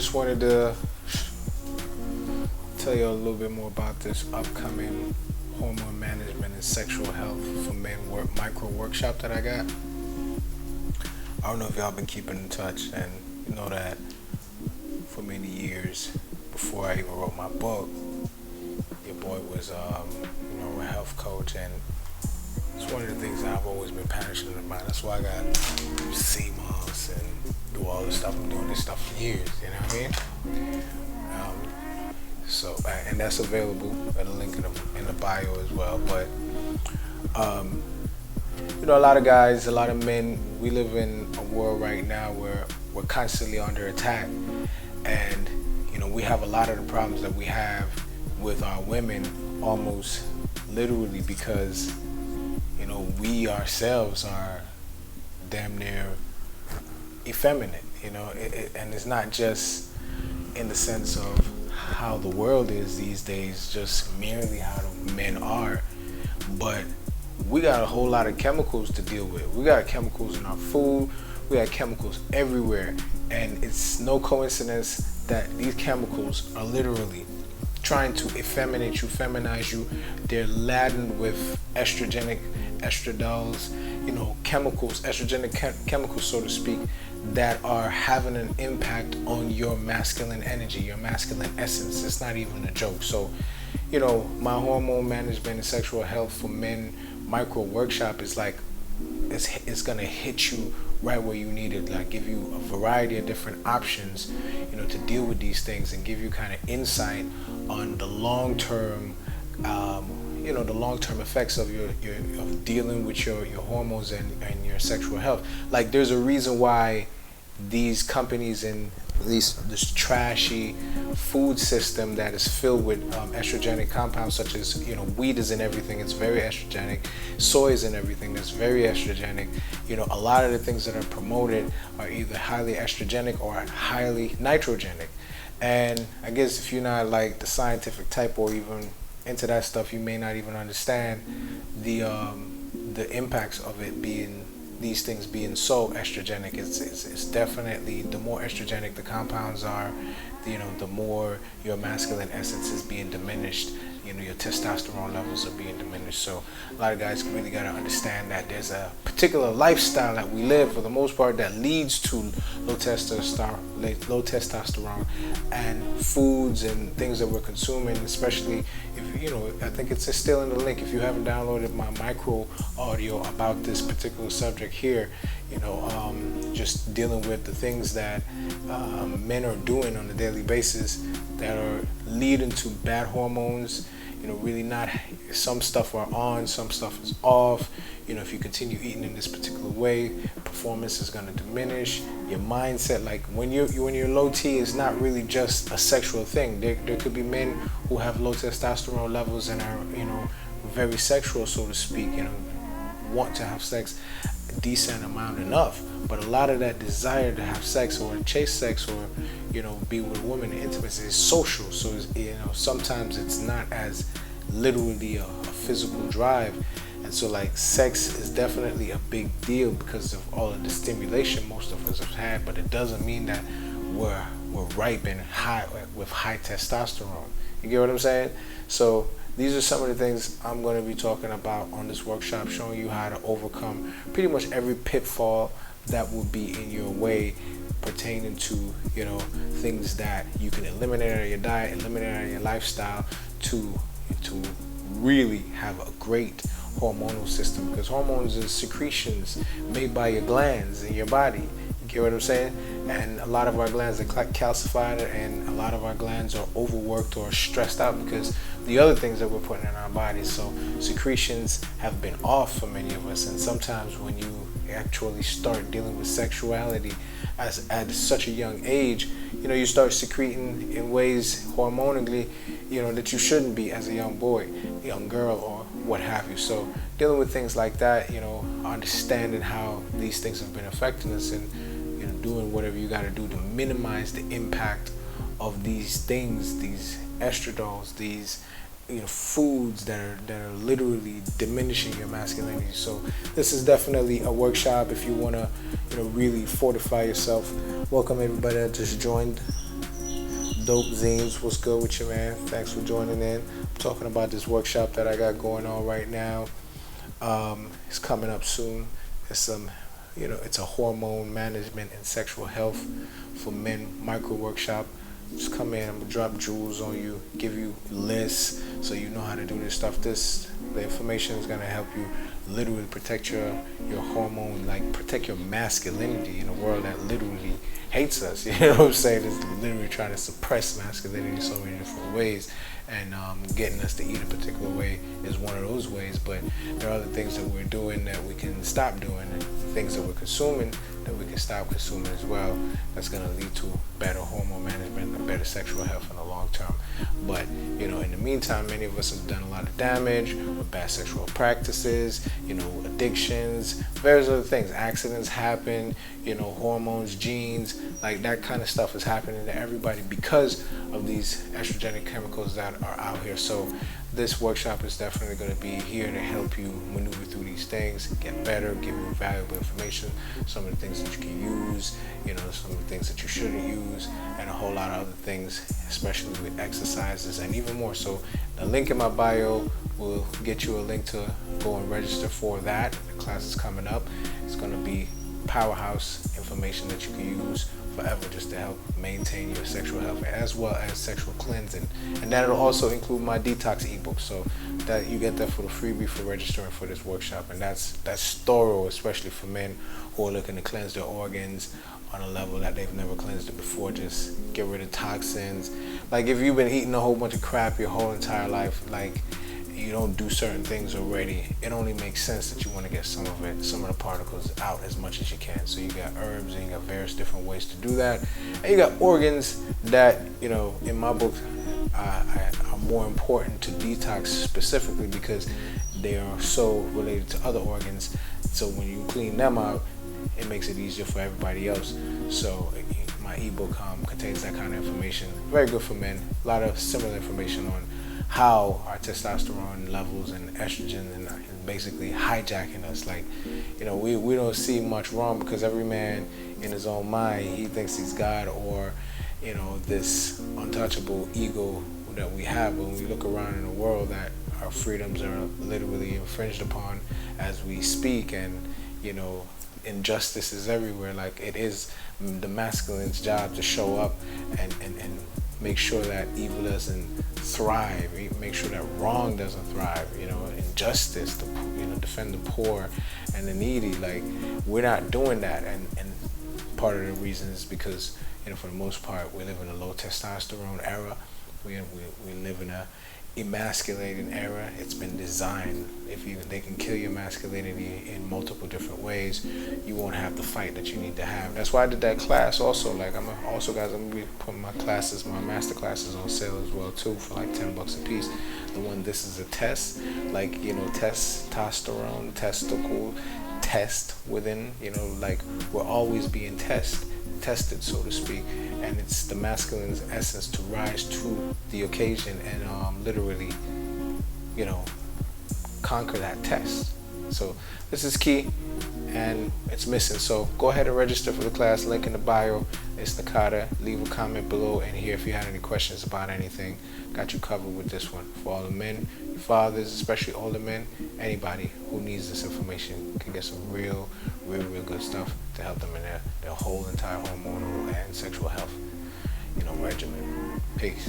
just wanted to tell you a little bit more about this upcoming hormone management and sexual health for men micro workshop that I got. I don't know if y'all been keeping in touch, and you know that for many years before I even wrote my book, your boy was a health coach, and it's one of the things that I've always been passionate about. That's why I got CMOS and do all this stuff. I'm doing this stuff for years, you know what I mean? And that's available at a link in the bio as well. But a lot of guys, a lot of men, we live in a world right now where we're constantly under attack, and we have a lot of the problems that we have with our women almost literally because we ourselves are damn near effeminate, and it's not just in the sense of how the world is these days, just merely how the men are, but we got a whole lot of chemicals to deal with. We got chemicals in our food, we got chemicals everywhere, and it's no coincidence that these chemicals are literally trying to effeminate you, feminize you. They're laden with estrogenic, estradiols, chemicals, estrogenic chemicals, so to speak, that are having an impact on your masculine energy, your masculine essence. It's not even a joke. So, my hormone management and sexual health for men micro workshop is like, it's gonna hit you right where you need it, like give you a variety of different options, to deal with these things and give you kind of insight on the long-term, the long-term effects of of dealing with your hormones and your sexual health. Like, there's a reason why these companies and this trashy food system that is filled with estrogenic compounds, such as wheat is in everything, it's very estrogenic, soy is in everything, that's very estrogenic. A lot of the things that are promoted are either highly estrogenic or highly nitrogenic. And I guess if you're not like the scientific type or even into that stuff, you may not even understand the impacts of it being, these things being so estrogenic. It's definitely, the more estrogenic the compounds are, the more your masculine essence is being diminished. Your testosterone levels are being diminished. So a lot of guys really got to understand that there's a particular lifestyle that we live, for the most part, that leads to low testosterone and foods and things that we're consuming, especially if I think it's still in the link. If you haven't downloaded my micro audio about this particular subject here, just dealing with the things that men are doing on a daily basis that are leading to bad hormones. Really not, some stuff are on, some stuff is off. If you continue eating in this particular way, performance is going to diminish. Your mindset, like when you're low T, is not really just a sexual thing. There could be men who have low testosterone levels and are very sexual, so to speak, want to have sex a decent amount enough, but a lot of that desire to have sex or chase sex or be with a woman in intimacy is social. So sometimes it's not as literally a physical drive, and so like sex is definitely a big deal because of all of the stimulation most of us have had, but it doesn't mean that we're ripe and high with high testosterone. You get what I'm saying? So these are some of the things I'm going to be talking about on this workshop, showing you how to overcome pretty much every pitfall that will be in your way pertaining to things that you can eliminate out of your diet, eliminate out of your lifestyle to really have a great hormonal system, because hormones are secretions made by your glands in your body. You get what I'm saying? And a lot of our glands are calcified, and a lot of our glands are overworked or stressed out because the other things that we're putting in our bodies. So secretions have been off for many of us, and sometimes when you actually start dealing with sexuality at such a young age, you start secreting in ways hormonally, that you shouldn't be as a young boy, young girl, or what have you. So dealing with things like that, understanding how these things have been affecting us, and doing whatever you got to do to minimize the impact of these things, these estradiols, these foods that are literally diminishing your masculinity. So this is definitely a workshop if you want to really fortify yourself. Welcome everybody that just joined Dope Zines, what's good with you, man? Thanks for joining in. I'm talking about this workshop that I got going on right now. It's coming up soon. It's it's a hormone management and sexual health for men micro workshop. Just come in. I'm gonna drop jewels on you, give you lists so you know how to do this stuff. The information is gonna help you literally protect your hormone, like protect your masculinity in a world that literally hates us. You know what I'm saying? It's literally trying to suppress masculinity in so many different ways, and getting us to eat a particular way is one of those ways. But there are other things that we're doing that we can stop doing, and things that we're consuming that we can stop consuming as well. That's going to lead to better hormone management and better sexual health in the long term. But in the meantime, many of us have done a lot of damage with bad sexual practices, addictions, various other things. Accidents happen, hormones, genes, like that kind of stuff is happening to everybody because of these estrogenic chemicals that are out here. So this workshop is definitely going to be here to help you maneuver through these things, get better, give you valuable information, some of the things that you can use, some of the things that you shouldn't use, and a whole lot of other things, especially with exercises and even more. So the link in my bio will get you a link to go and register for that. The class is coming up. It's going to be powerhouse information that you can use forever just to help maintain your sexual health as well as sexual cleansing. And that'll also include my detox ebook, so that you get that for the freebie for registering for this workshop. And that's thorough, especially for men who are looking to cleanse their organs on a level that they've never cleansed it before. Just get rid of toxins. Like if you've been eating a whole bunch of crap your whole entire life, like you don't do certain things already, it only makes sense that you want to get some of the particles out as much as you can. So you got herbs and you got various different ways to do that, and you got organs that in my book are more important to detox specifically because they are so related to other organs. So when you clean them out, it makes it easier for everybody else. So my ebook contains that kind of information. Very good for men. A lot of similar information on how our testosterone levels and estrogen and basically hijacking us. Like, we don't see much wrong because every man in his own mind, he thinks he's God or, this untouchable ego that we have. When we look around in the world, that our freedoms are literally infringed upon as we speak, and, injustice is everywhere. Like, it is the masculine's job to show up and make sure that evil doesn't thrive, make sure that wrong doesn't thrive, injustice, defend the poor and the needy. Like, we're not doing that, and part of the reason is because, for the most part, we live in a low testosterone era. We live in a emasculating era. It's been designed. They can kill your masculinity in multiple different ways. You won't have the fight that you need to have. That's why I did that class also. Like, I'm gonna be putting my master classes on sale as well too, for like $10 a piece. The one, this is a test, like, testosterone, testicle test within, like we're always being tested, so to speak, and it's the masculine's essence to rise to the occasion and literally, conquer that test. So this is key, and it's missing. So go ahead and register for the class. Link in the bio. It's Nakada. Leave a comment below and here if you had any questions about anything. Got you covered with this one. For all the men, your fathers, especially older men, anybody who needs this information can get some real good stuff to help them in their whole entire hormonal and sexual health, regimen. Peace.